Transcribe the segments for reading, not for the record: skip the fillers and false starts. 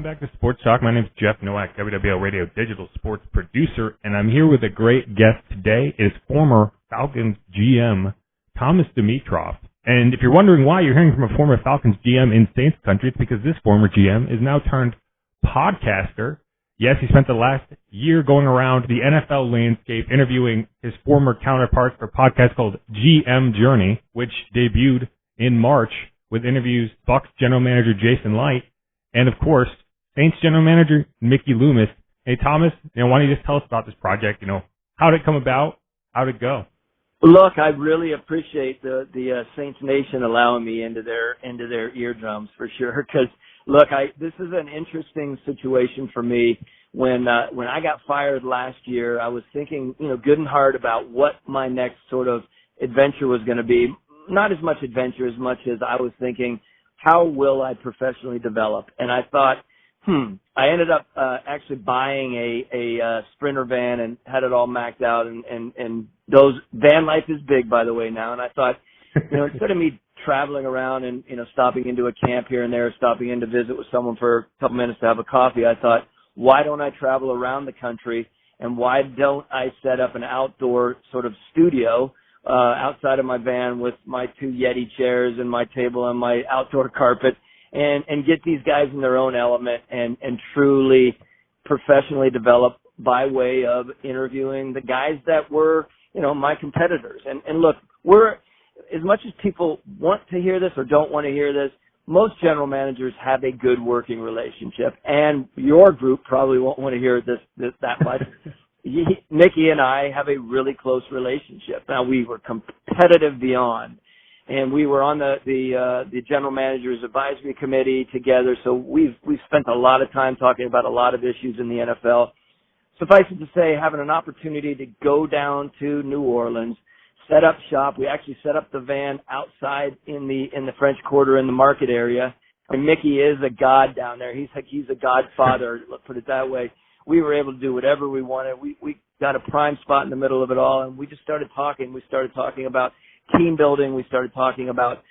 back to Sports Talk. My name is Jeff Nowak, WWL Radio digital sports producer, and I'm here with a great guest today. It is former Falcons GM Thomas Dimitroff. And if you're wondering why you're hearing from a former Falcons GM in Saints country, it's because this former GM is now turned podcaster. Yes, he spent the last year going around the NFL landscape interviewing his former counterparts for a podcast called GM Journey, which debuted in March with interviews Bucs general manager Jason Light and, of course, Saints general manager Mickey Loomis. Hey, Thomas, why don't you just tell us about this project? How did it come about? How did it go? Look, I really appreciate the Saints Nation allowing me into their eardrums for sure. Because look, this is an interesting situation for me. When I got fired last year, I was thinking, good and hard about what my next sort of adventure was going to be. Not as much adventure as much as I was thinking, how will I professionally develop? And I thought, I ended up actually buying a Sprinter van and had it all maxed out. And those van life is big, by the way, now. And I thought, instead of me traveling around and, stopping into a camp here and there, stopping in to visit with someone for a couple minutes to have a coffee, I thought, why don't I travel around the country? And why don't I set up an outdoor sort of studio outside of my van with my 2 Yeti chairs and my table and my outdoor carpet and get these guys in their own element and truly professionally develop by way of interviewing the guys that were, my competitors. And look, as much as people want to hear this or don't want to hear this, most general managers have a good working relationship, and your group probably won't want to hear this that much. Mickey and I have a really close relationship. Now, we were competitive beyond, and we were on the general manager's advisory committee together, so we've spent a lot of time talking about a lot of issues in the NFL. Suffice it to say, having an opportunity to go down to New Orleans, set up shop. We actually set up the van outside in the French Quarter in the market area. And Mickey is a god down there. He's a godfather, let's put it that way. We were able to do whatever we wanted. We got a prime spot in the middle of it all, and we just started talking. We started talking about team building. We started talking about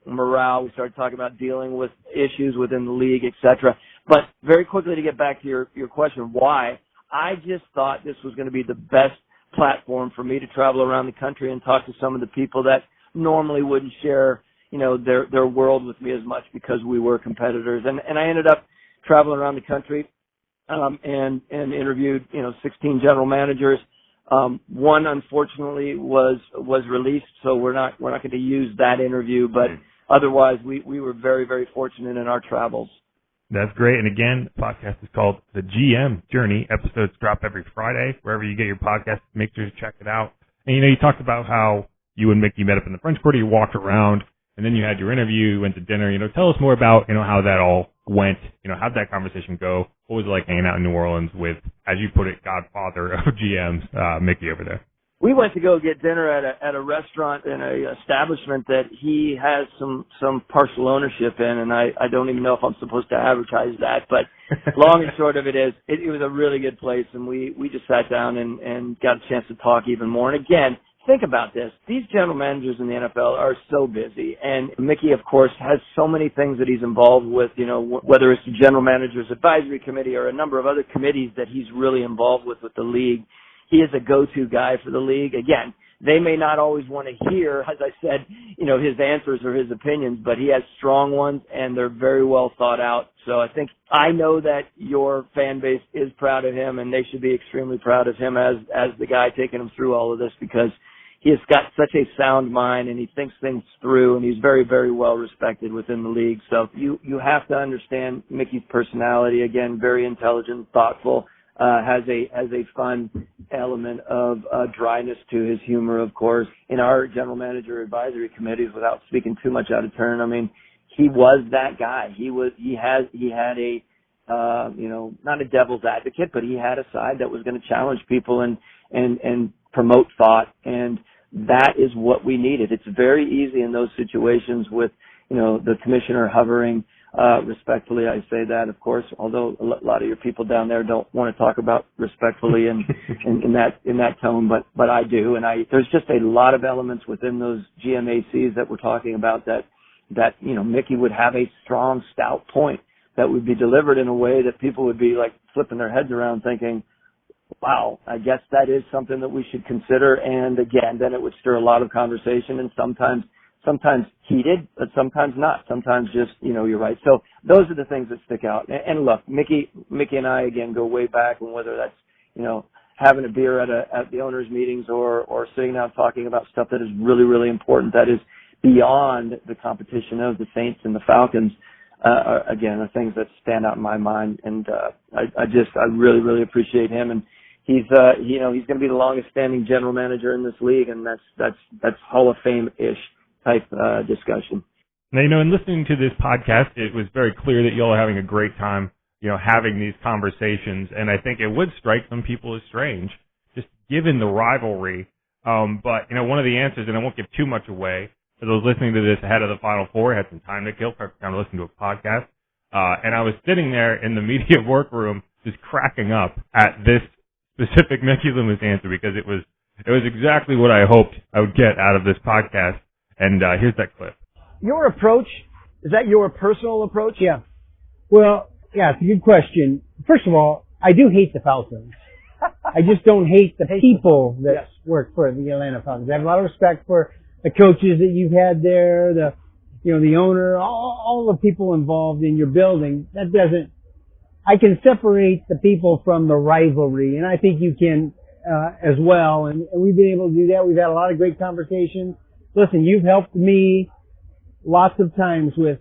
morale. We started talking about dealing with issues within the league, etc. But very quickly, to get back to your question, why? I just thought this was going to be the best platform for me to travel around the country and talk to some of the people that normally wouldn't share, their world with me as much because we were competitors. And I ended up traveling around the country, and interviewed, 16 general managers. One unfortunately was released, so we're not going to use that interview, but otherwise we were very, very fortunate in our travels. That's great. And again, the podcast is called The GM Journey. Episodes drop every Friday. Wherever you get your podcast, make sure to check it out. And, you talked about how you and Mickey met up in the French Quarter. You walked around, and then you had your interview. You went to dinner. Tell us more about, how that all went. How'd that conversation go? What was it like hanging out in New Orleans with, as you put it, godfather of GMs, Mickey over there? We went to go get dinner at a restaurant in a establishment that he has some partial ownership in, and I don't even know if I'm supposed to advertise that, but long and short of it is, it was a really good place, and we just sat down and got a chance to talk even more. And again, think about this. These general managers in the NFL are so busy, and Mickey, of course, has so many things that he's involved with, whether it's the general manager's advisory committee or a number of other committees that he's really involved with the league. He is a go-to guy for the league. Again, they may not always want to hear, as I said, his answers or his opinions, but he has strong ones, and they're very well thought out. So I know that your fan base is proud of him, and they should be extremely proud of him as the guy taking them through all of this, because he has got such a sound mind, and he thinks things through, and he's very, very well respected within the league. So you have to understand Mickey's personality. Again, very intelligent, thoughtful, has a fun element of dryness to his humor, of course. In our general manager advisory committees, without speaking too much out of turn, he was that guy. He had a not a devil's advocate, but he had a side that was going to challenge people and promote thought, and that is what we needed. It's very easy in those situations with, the commissioner hovering. Respectfully, I say that, of course, although a lot of your people down there don't want to talk about respectfully in that tone, but I do. And there's just a lot of elements within those GMACs that we're talking about that Mickey would have a strong, stout point that would be delivered in a way that people would be like flipping their heads around thinking, wow, I guess that is something that we should consider. And again, then it would stir a lot of conversation, and sometimes heated, but sometimes not. Sometimes just, you're right. So those are the things that stick out. And look, Mickey and I, again, go way back, and whether that's, having a beer at the owners' meetings or sitting down talking about stuff that is really, really important, that is beyond the competition of the Saints and the Falcons, again, are things that stand out in my mind. And I really, really appreciate him. And he's going to be the longest standing general manager in this league, and that's Hall of Fame-ish type discussion. Now, in listening to this podcast, it was very clear that you all are having a great time, having these conversations, and I think it would strike some people as strange, just given the rivalry. But, one of the answers, and I won't give too much away, for those listening to this ahead of the Final Four, had some time to kill, perfect time to listen to a podcast, and I was sitting there in the media workroom just cracking up at this specific Mickey Loomis answer, because it was exactly what I hoped I would get out of this podcast, and here's that clip. Your approach, is that your personal approach? Yeah. Well, yeah, it's a good question. First of all, I do hate the Falcons. I just don't hate the people that work for the Atlanta Falcons. I have a lot of respect for the coaches that you've had there, the owner, all the people involved in your building. I can separate the people from the rivalry, and I think you can as well. And we've been able to do that. We've had a lot of great conversations. Listen, you've helped me lots of times with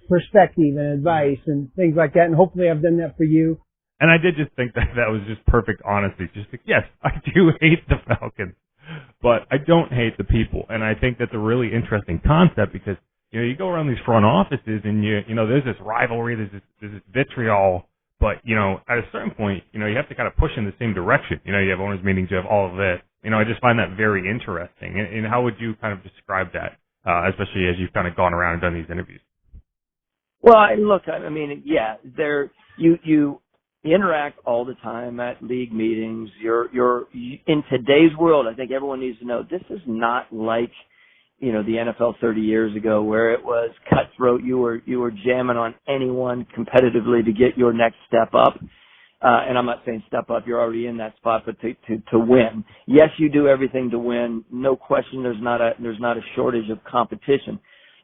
perspective and advice and things like that, and hopefully I've done that for you. And I did just think that was just perfect honesty. Just like, yes, I do hate the Falcons, but I don't hate the people. And I think that's a really interesting concept, because you go around these front offices and there's this rivalry, there's this vitriol, but at a certain point, you have to kind of push in the same direction. You have owners meetings, you have all of this. I just find that very interesting. And how would you kind of describe that? Especially as you've kind of gone around and done these interviews. Well, look, you interact all the time at league meetings. You're in today's world, I think everyone needs to know this is not like, the NFL 30 years ago, where it was cutthroat. You were jamming on anyone competitively to get your next step up. And I'm not saying step up, you're already in that spot, but to win. Yes, you do everything to win. No question, there's not a shortage of competition.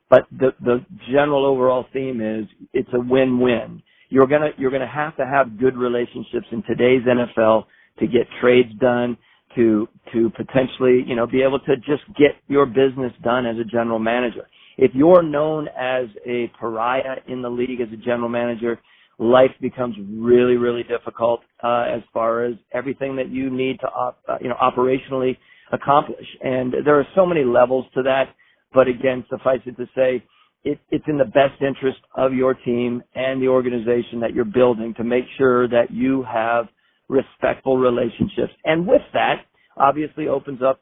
But the general overall theme is it's a win-win. You're gonna have to have good relationships in today's NFL to get trades done, to potentially, be able to just get your business done as a general manager. If you're known as a pariah in the league as a general manager, life becomes really, really difficult as far as everything that you need to operationally accomplish. And there are so many levels to that. But again, suffice it to say, it's in the best interest of your team and the organization that you're building to make sure that you have respectful relationships. And with that, obviously opens up,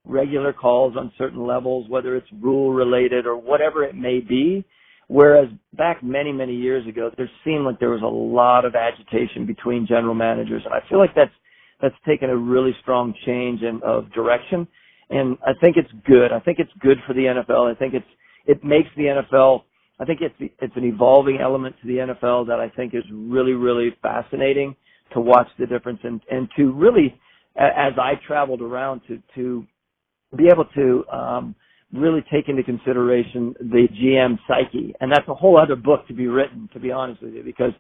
regular calls on certain levels, whether it's rule related or whatever it may be. Whereas back many, many years ago, there seemed like there was a lot of agitation between general managers. And I feel like that's taken a really strong change of direction. And I think it's good. I think it's good for the NFL. I think it makes the NFL, I think it's an evolving element to the NFL that I think is really, really fascinating to watch the difference and to really, as I traveled around, to be able to really take into consideration the GM psyche. And that's a whole other book to be written, to be honest with you, because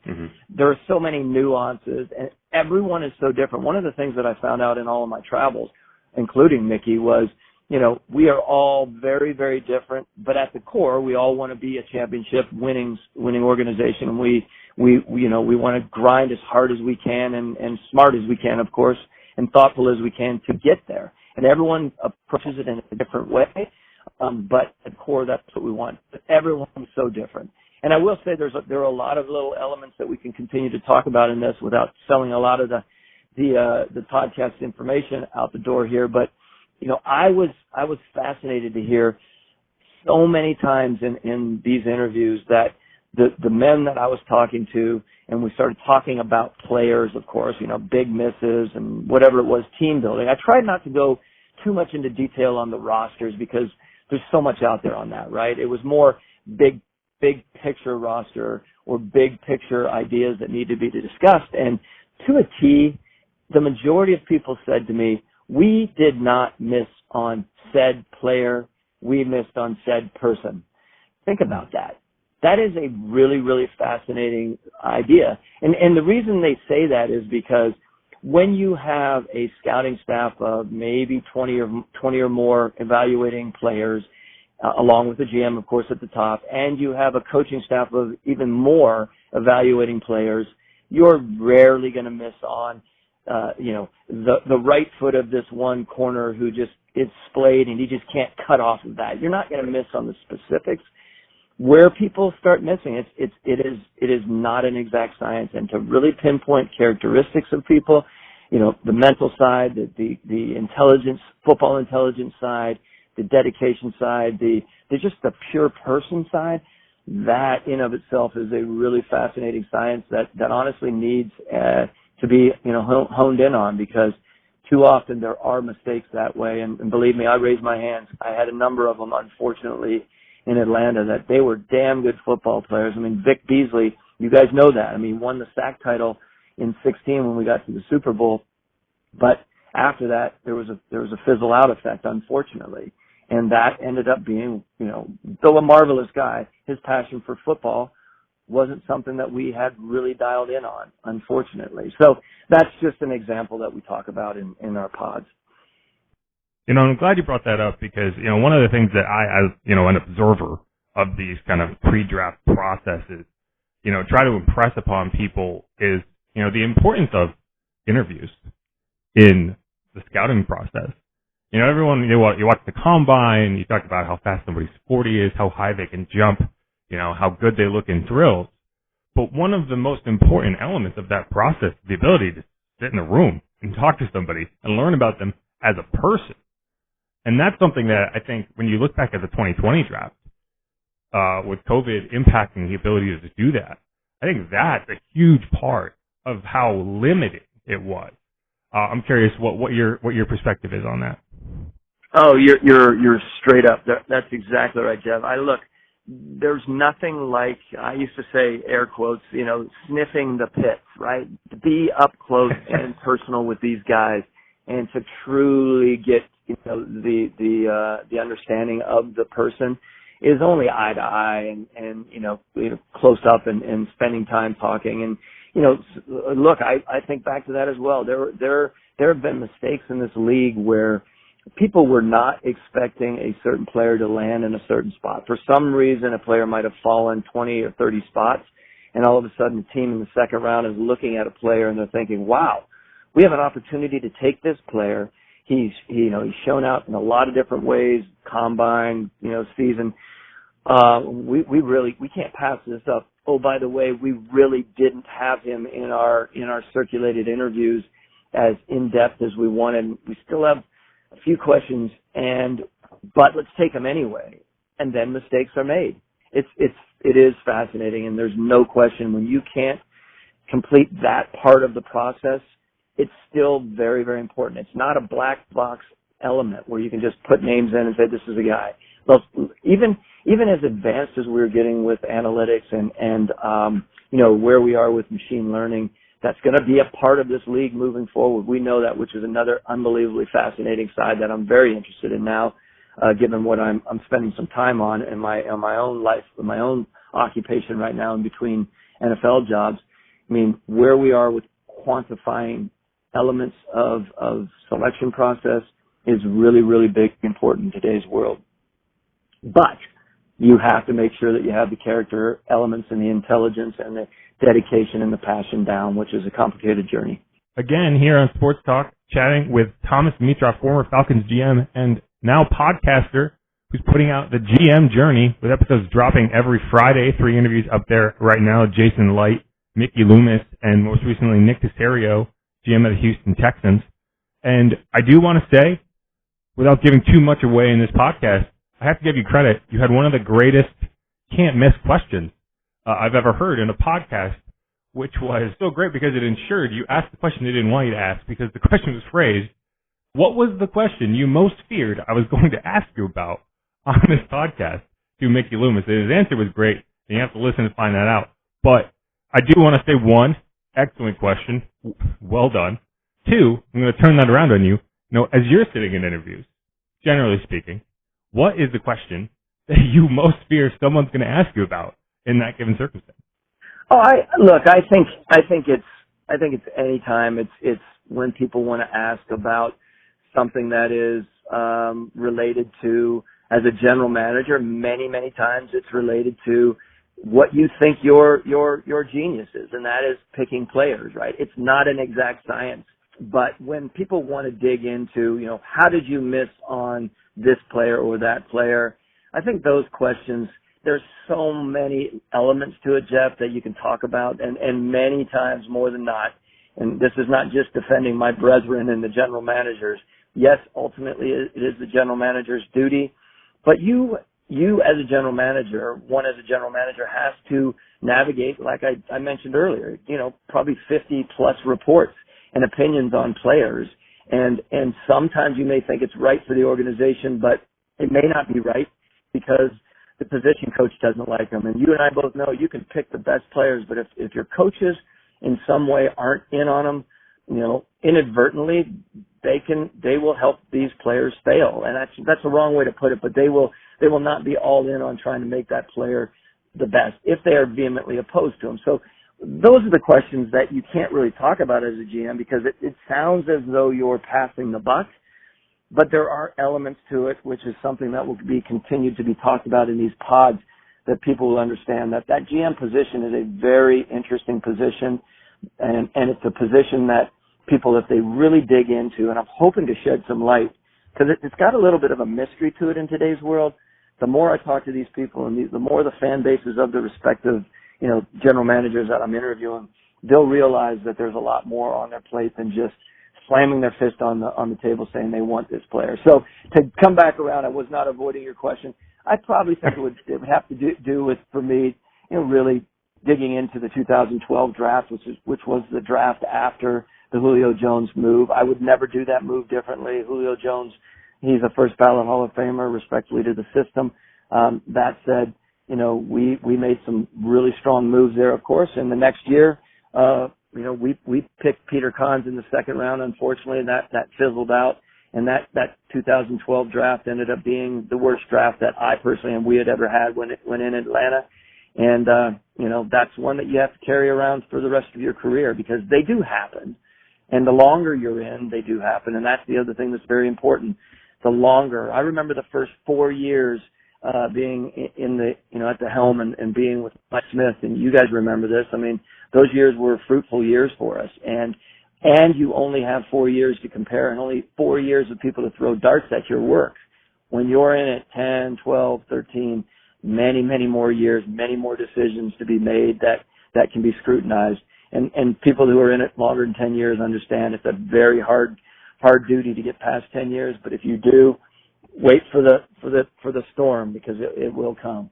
there are so many nuances and everyone is so different. One of the things that I found out in all of my travels, including Mickey, was, we are all very, very different, but at the core, we all want to be a championship winning organization. And we want to grind as hard as we can and smart as we can, of course, and thoughtful as we can to get there. And everyone approaches it in a different way. But at the core, that's what we want. But everyone's so different. And I will say there are a lot of little elements that we can continue to talk about in this without selling a lot of the podcast information out the door here. But, I was fascinated to hear so many times in these interviews that the men that I was talking to, and we started talking about players, of course, big misses and whatever it was, team building. I tried not to go too much into detail on the rosters because there's so much out there on that, right? It was more big big picture roster or big picture ideas that need to be discussed. And to a T, the majority of people said to me, we did not miss on said player. We missed on said person. Think about that. That is a really, really fascinating idea. And the reason they say that is because when you have a scouting staff of maybe 20 or more evaluating players, along with the GM, of course, at the top, and you have a coaching staff of even more evaluating players, you're rarely going to miss on, the right foot of this one corner who just is splayed and you just can't cut off of that. You're not going to miss on the specifics. Where people start missing, it is not an exact science, and to really pinpoint characteristics of people, the mental side, the intelligence, football intelligence side, the dedication side, just the pure person side, that in of itself is a really fascinating science that honestly needs to be honed in on, because too often there are mistakes that way, and believe me, I raised my hands. I had a number of them, unfortunately, in Atlanta, that they were damn good football players. I mean, Vic Beasley, you guys know that. I mean, won the sack title in 16 when we got to the Super Bowl, but after that there was a fizzle out effect, unfortunately, and that ended up being, though a marvelous guy, his passion for football wasn't something that we had really dialed in on, unfortunately. So that's just an example that we talk about in our pods. I'm glad you brought that up because, one of the things that I, as, an observer of these kind of pre-draft processes, try to impress upon people is, the importance of interviews in the scouting process. Everyone, you watch the combine, you talk about how fast somebody's 40 is, how high they can jump, how good they look in drills. But one of the most important elements of that process is the ability to sit in a room and talk to somebody and learn about them as a person. And that's something that I think when you look back at the 2020 draft, with COVID impacting the ability to do that, I think that's a huge part of how limited it was. I'm curious what your perspective is on that. Oh, you're straight up. That's exactly right, Jeff. There's nothing like, I used to say, air quotes, sniffing the pits, right? To be up close and personal with these guys and to truly get, the understanding of the person is only eye to eye and close up and spending time talking. And, look, I think back to that as well. There have been mistakes in this league where people were not expecting a certain player to land in a certain spot. For some reason, a player might have fallen 20 or 30 spots, and all of a sudden the team in the second round is looking at a player and they're thinking, wow, we have an opportunity to take this player. He's shown out in a lot of different ways, combine, season. We can't pass this up. Oh, by the way, we really didn't have him in our circulated interviews as in-depth as we wanted. We still have a few questions, but let's take them anyway. And then mistakes are made. It is fascinating, and there's no question when you can't complete that part of the process, it's still very, very important. It's not a black box element where you can just put names in and say, this is a guy. Well, even as advanced as we're getting with analytics and where we are with machine learning, that's going to be a part of this league moving forward. We know that, which is another unbelievably fascinating side that I'm very interested in now, given what I'm spending some time on in my own life, in my own occupation right now in between NFL jobs. I mean, where we are with quantifying elements of selection process is really, really big, important in today's world. But you have to make sure that you have the character elements and the intelligence and the dedication and the passion down, which is a complicated journey. Again, here on Sports Talk, chatting with Thomas Dimitroff, former Falcons GM and now podcaster, who's putting out the GM Journey with episodes dropping every Friday. 3 interviews up there right now: Jason Light, Mickey Loomis, and most recently Nick Caserio, GM of the Houston Texans. And I do want to say, without giving too much away in this podcast, I have to give you credit. You had one of the greatest can't-miss questions I've ever heard in a podcast, which was so great because it ensured you asked the question they didn't want you to ask, because the question was phrased, what was the question you most feared I was going to ask you about on this podcast to Mickey Loomis? And his answer was great, and you have to listen to find that out. But I do want to say, one, excellent question. Well done. Two, I'm going to turn that around on you. As you're sitting in interviews, generally speaking, what is the question that you most fear someone's going to ask you about in that given circumstance? Oh, I think it's any time it's when people want to ask about something that is related to, as a general manager, many times it's related to what you think your genius is, and that is picking players, right? It's not an exact science, but when people want to dig into, how did you miss on this player or that player? I think those questions, there's so many elements to it, Jeff, that you can talk about, and many times more than not, and this is not just defending my brethren and the general managers. Yes, ultimately it is the general manager's duty, but you as a general manager, has to navigate, like I mentioned earlier, probably 50 plus reports and opinions on players. And sometimes you may think it's right for the organization, but it may not be right because the position coach doesn't like them. And you and I both know you can pick the best players, but if your coaches in some way aren't in on them, inadvertently, they will help these players fail. And that's the wrong way to put it, but they will not be all in on trying to make that player the best if they are vehemently opposed to him. So those are the questions that you can't really talk about as a GM because it sounds as though you're passing the buck, but there are elements to it, which is something that will be continued to be talked about in these pods, that people will understand that GM position is a very interesting position, and it's a position that people, if they really dig into, and I'm hoping to shed some light, because it's got a little bit of a mystery to it in today's world. The more I talk to these people and the more the fan bases of the respective, general managers that I'm interviewing, they'll realize that there's a lot more on their plate than just slamming their fist on the table saying they want this player. So to come back around, I was not avoiding your question. I probably think it would have to do with, for me, really digging into the 2012 draft, which was the draft after the Julio Jones move. I would never do that move differently. Julio Jones, he's a first ballot Hall of Famer, respectfully to the system. That said, we made some really strong moves there, of course. And the next year, we picked Peter Kahns in the second round. Unfortunately, that fizzled out. And that 2012 draft ended up being the worst draft that I personally and we had ever had when in Atlanta. And, that's one that you have to carry around for the rest of your career because they do happen. And the longer you're in, they do happen. And that's the other thing that's very important. The longer, I remember the first 4 years, being in the, at the helm and being with Mike Smith, and you guys remember this. I mean, those years were fruitful years for us. And you only have 4 years to compare and only 4 years of people to throw darts at your work. When you're in it 10, 12, 13, many more years, many more decisions to be made that can be scrutinized. And people who are in it longer than 10 years understand it's a very hard duty to get past 10 years. But if you do, wait for the storm because it will come.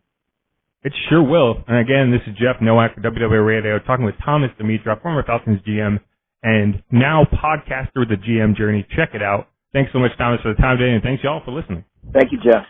It sure will. And again, this is Jeff Nowak for WWA Radio, talking with Thomas Dimitroff, former Falcons GM, and now podcaster with the GM Journey. Check it out. Thanks so much, Thomas, for the time today, and thanks y'all for listening. Thank you, Jeff.